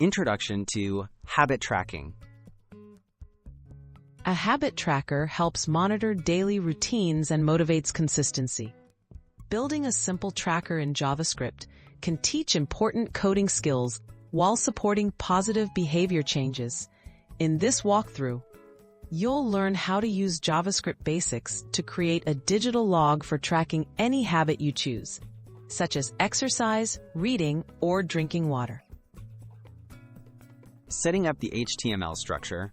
Introduction to Habit Tracking. A habit tracker helps monitor daily routines and motivates consistency. Building a simple tracker in JavaScript can teach important coding skills while supporting positive behavior changes. In this walkthrough, you'll learn how to use JavaScript basics to create a digital log for tracking any habit you choose, such as exercise, reading, or drinking water. Setting up the HTML structure.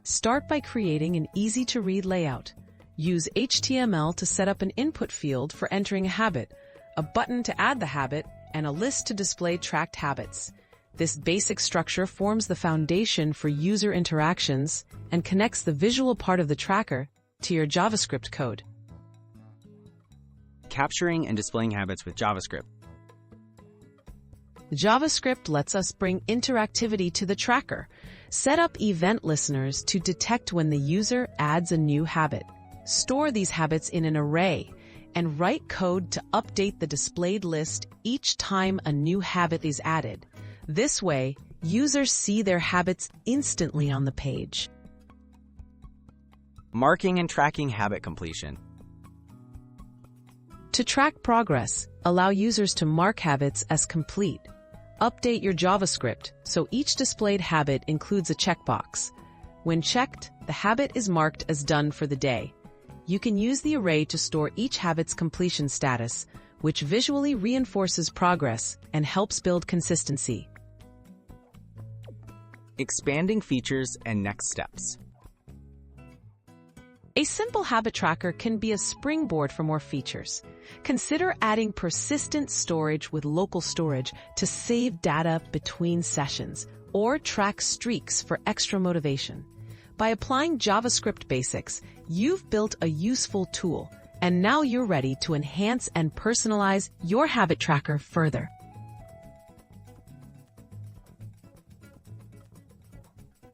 Start by creating an easy-to-read layout. Use HTML to set up an input field for entering a habit, a button to add the habit, and a list to display tracked habits. This basic structure forms the foundation for user interactions and connects the visual part of the tracker to your JavaScript code. Capturing and displaying habits with JavaScript. JavaScript lets us bring interactivity to the tracker. Set up event listeners to detect when the user adds a new habit. Store these habits in an array and write code to update the displayed list each time a new habit is added. This way, users see their habits instantly on the page. Marking and tracking habit completion. To track progress, allow users to mark habits as complete. Update your JavaScript so each displayed habit includes a checkbox. When checked, the habit is marked as done for the day. You can use the array to store each habit's completion status, which visually reinforces progress and helps build consistency. Expanding features and next steps. A simple habit tracker can be a springboard for more features. Consider adding persistent storage with local storage to save data between sessions, or track streaks for extra motivation. By applying JavaScript basics, you've built a useful tool, and now you're ready to enhance and personalize your habit tracker further.